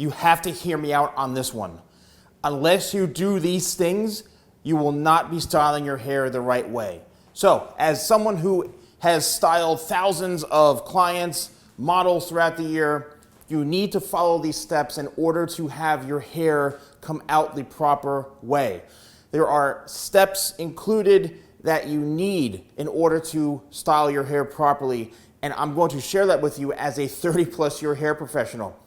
you have to hear me out on this one. Unless you do these things, you will not be styling your hair the right way. So, as someone who has styled thousands of clients, models throughout the year, you need to follow these steps in order to have your hair come out the proper way. There are steps included that you need in order to style your hair properly, and I'm going to share that with you as a 30+ year hair professional.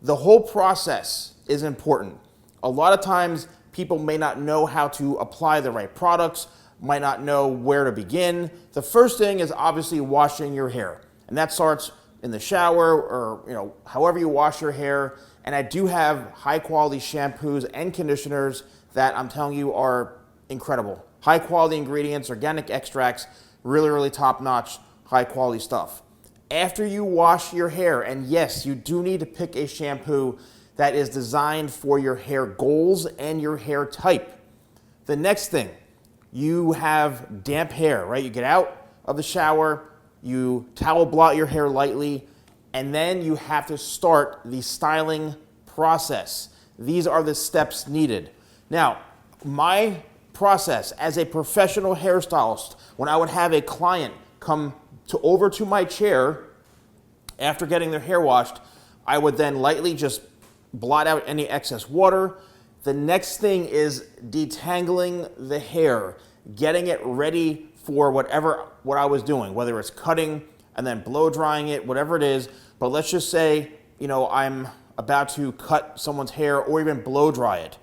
The whole process is important. A lot of times people may not know how to apply the right products, might not know where to begin. The first thing is obviously washing your hair, and that starts in the shower or however you wash your hair. And I do have high quality shampoos and conditioners that I'm telling you are incredible. High quality ingredients, organic extracts, really top notch, high quality stuff. After you wash your hair, and yes, you do need to pick a shampoo that is designed for your hair goals and your hair type. The next thing, you have damp hair, right? You get out of the shower, you towel blot your hair lightly, and then you have to start the styling process. These are the steps needed. Now, my process as a professional hairstylist, when I would have a client come over to my chair after getting their hair washed, I would then lightly just blot out any excess water. The next thing is detangling the hair, getting it ready for what I was doing, whether it's cutting and then blow drying it, whatever it is. But let's just say, I'm about to cut someone's hair or even blow dry it.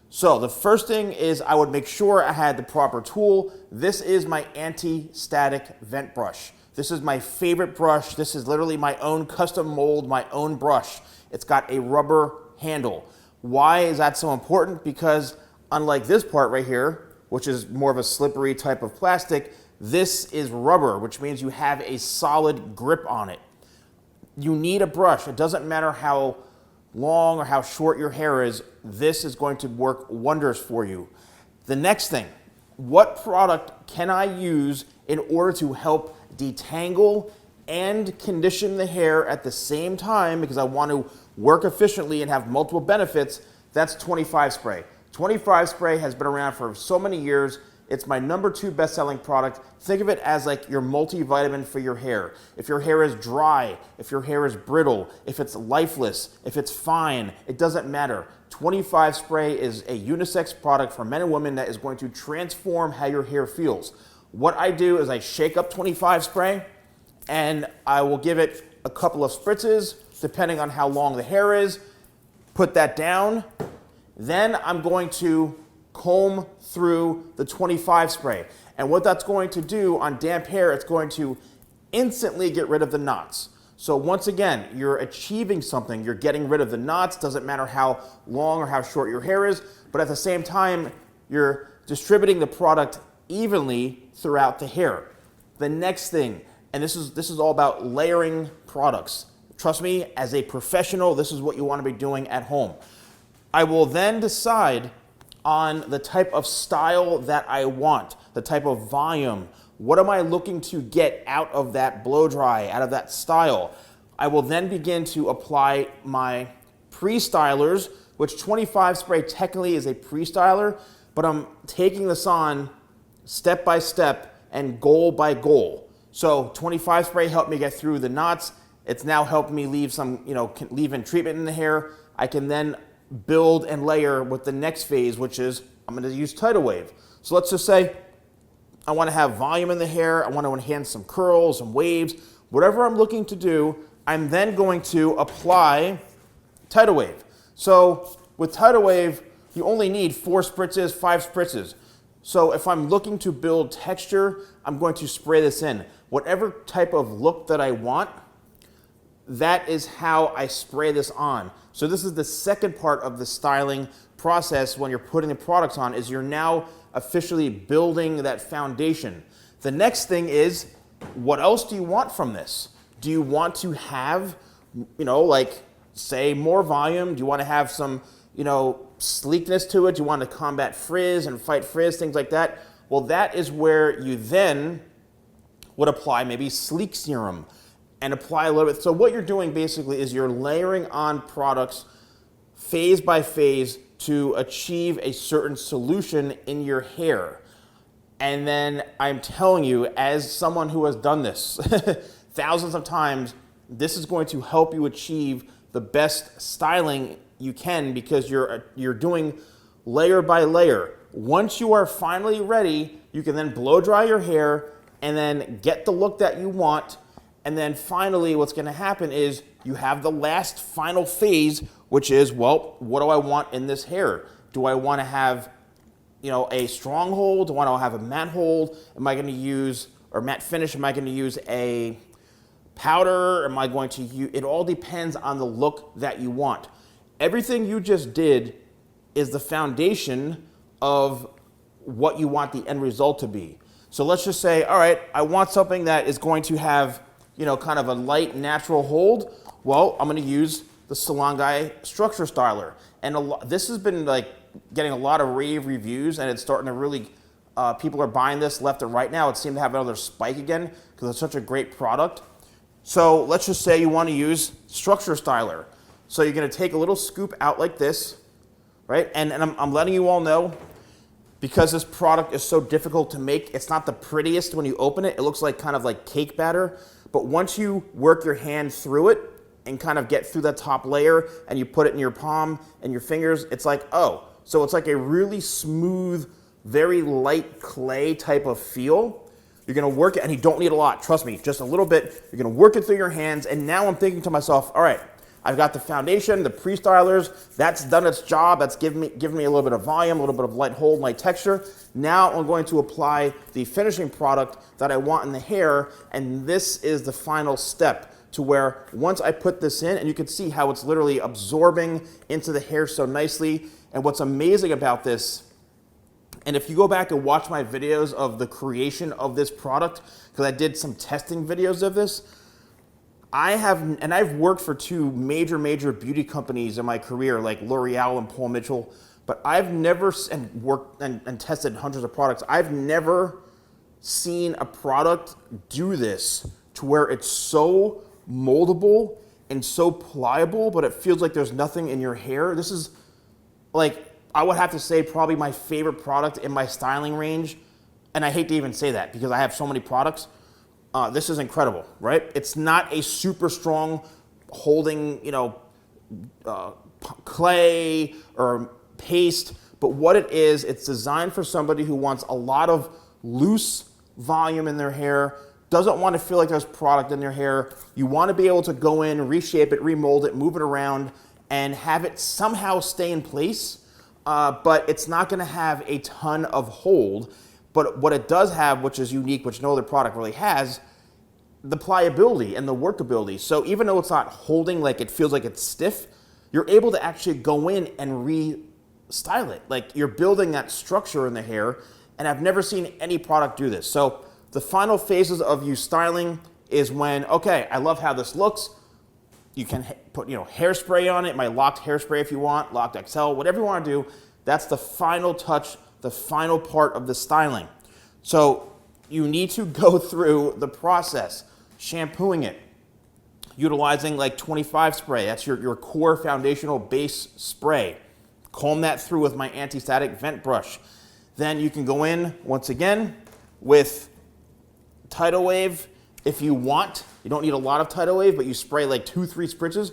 So the first thing is I would make sure I had the proper tool. This is my anti-static vent brush. This is my favorite brush. This is literally my own custom mold, my own brush. It's got a rubber handle. Why is that so important? Because unlike this part right here, which is more of a slippery type of plastic, this is rubber, which means you have a solid grip on it. You need a brush. It doesn't matter how long or how short your hair is, this is going to work wonders for you. The next thing, what product can I use in order to help detangle and condition the hair at the same time, because I want to work efficiently and have multiple benefits? That's 25 spray. 25 spray has been around for so many years. It's my #2 best-selling product. Think of it as like your multivitamin for your hair. If your hair is dry, if your hair is brittle, if it's lifeless, if it's fine, it doesn't matter. 25 spray is a unisex product for men and women that is going to transform how your hair feels. What I do is I shake up 25 spray and I will give it a couple of spritzes depending on how long the hair is. Put that down. Then I'm going to comb through the 25 spray. And what that's going to do on damp hair, it's going to instantly get rid of the knots. So once again, you're achieving something. You're getting rid of the knots. Doesn't matter how long or how short your hair is, but at the same time, you're distributing the product evenly throughout the hair. The next thing, and this is all about layering products. Trust me, as a professional, this is what you want to be doing at home. I will then decide on the type of style that I want, the type of volume. What am I looking to get out of that blow dry, out of that style? I will then begin to apply my pre-stylers, which 25 spray technically is a pre-styler, but I'm taking this on step by step and goal by goal. So 25 spray helped me get through the knots. It's now helped me leave some, leave-in treatment in the hair. I can then build and layer with the next phase, which is I'm going to use Tidal Wave. So let's just say I want to have volume in the hair. I want to enhance some curls, some waves, whatever I'm looking to do. I'm then going to apply Tidal Wave. So with Tidal Wave, you only need 4 spritzes, 5 spritzes. So if I'm looking to build texture, I'm going to spray this in. Whatever type of look that I want, that is how I spray this on. So this is the second part of the styling process when you're putting the products on, is you're now officially building that foundation. The next thing is, what else do you want from this? Do you want to have, say more volume? Do you want to have some, sleekness to it? Do you want to combat frizz and fight frizz, things like that? Well, that is where you then would apply maybe sleek serum and apply a little bit. So what you're doing basically is you're layering on products phase by phase to achieve a certain solution in your hair. And then I'm telling you, as someone who has done this thousands of times, this is going to help you achieve the best styling you can, because you're doing layer by layer. Once you are finally ready, you can then blow dry your hair and then get the look that you want. And then finally, what's going to happen is you have the last final phase, which is, well, what do I want in this hair? Do I want to have, a strong hold? Do I want to have a matte hold? Am I going to use, or matte finish? Am I going to use a powder? Am I going to use, it all depends on the look that you want. Everything you just did is the foundation of what you want the end result to be. So let's just say, all right, I want something that is going to have, kind of a light, natural hold. Well, I'm going to use the TheSalonGuy Structure Styler. And this has been getting a lot of rave reviews, and it's starting to really, people are buying this left and right now. It seemed to have another spike again because it's such a great product. So let's just say you want to use Structure Styler. So you're going to take a little scoop out like this, right? And I'm letting you all know, because this product is so difficult to make, it's not the prettiest when you open it. It looks kind of like cake batter. But once you work your hand through it and kind of get through that top layer and you put it in your palm and your fingers, it's like, oh. So it's like a really smooth, very light clay type of feel. You're going to work it, and you don't need a lot. Trust me, just a little bit. You're going to work it through your hands. And now I'm thinking to myself, all right, I've got the foundation, the pre-stylers, that's done its job. That's given me a little bit of volume, a little bit of light hold, light texture. Now I'm going to apply the finishing product that I want in the hair, and this is the final step, to where once I put this in, and you can see how it's literally absorbing into the hair so nicely. And what's amazing about this, and if you go back and watch my videos of the creation of this product, because I did some testing videos of this, I've worked for two major beauty companies in my career, like L'Oreal and Paul Mitchell, but I've never, and worked and tested hundreds of products, I've never seen a product do this to where it's so moldable and so pliable, but it feels like there's nothing in your hair. This is, I would have to say, probably my favorite product in my styling range. And I hate to even say that because I have so many products. This is incredible, right? It's not a super strong holding, clay or paste, but what it is, it's designed for somebody who wants a lot of loose volume in their hair, doesn't want to feel like there's product in their hair. You want to be able to go in, reshape it, remold it, move it around, and have it somehow stay in place, but it's not going to have a ton of hold. But what it does have, which is unique, which no other product really has, the pliability and the workability. So even though it's not holding, it feels like it's stiff, you're able to actually go in and re-style it. You're building that structure in the hair, and I've never seen any product do this. So the final phases of you styling is when, okay, I love how this looks. You can put, hairspray on it, my locked hairspray if you want, locked XL, whatever you want to do. That's the final touch, the final part of the styling. So you need to go through the process, shampooing it, utilizing 25 spray. That's your core foundational base spray. Comb that through with my anti-static vent brush. Then you can go in, once again, with tidal wave if you want. You don't need a lot of tidal wave, but you spray 2-3 spritzes.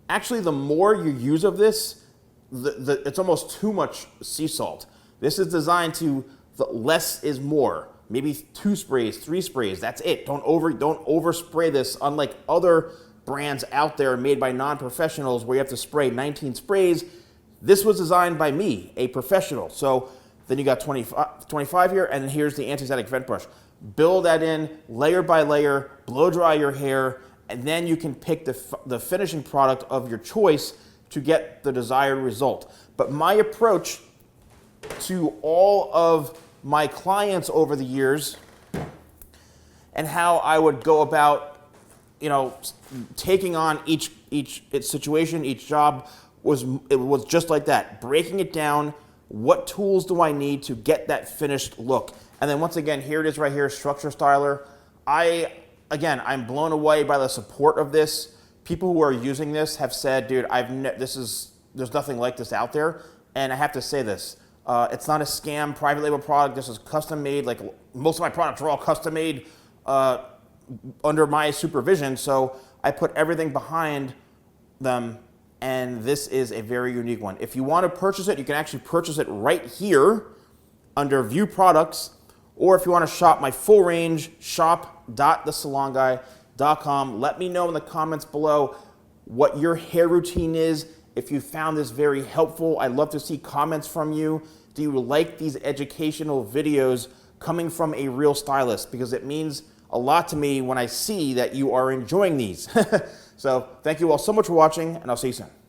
Actually, the more you use of this, it's almost too much sea salt. This is designed to, the less is more. Maybe 2 sprays, 3 sprays, that's it. Don't overspray this, unlike other brands out there made by non-professionals where you have to spray 19 sprays. This was designed by me, a professional. So then you got 25 here, and here's the anti-static vent brush. Build that in layer by layer, blow dry your hair, and then you can pick the finishing product of your choice to get the desired result. But my approach to all of my clients over the years and how I would go about, taking on each situation, each job was just like that. Breaking it down. What tools do I need to get that finished look? And then once again, here it is right here, Structure Styler. I'm blown away by the support of this. People who are using this have said, dude, this is there's nothing like this out there. And I have to say this, it's not a scam private label product. This is custom made. Like most of my products are all custom made under my supervision. So I put everything behind them, and this is a very unique one. If you want to purchase it, you can actually purchase it right here under View Products, or if you want to shop my full range, shop.thesalonguy.com. Let me know in the comments below what your hair routine is. If you found this very helpful, I'd love to see comments from you. Do you like these educational videos coming from a real stylist? Because it means a lot to me when I see that you are enjoying these. So thank you all so much for watching, and I'll see you soon.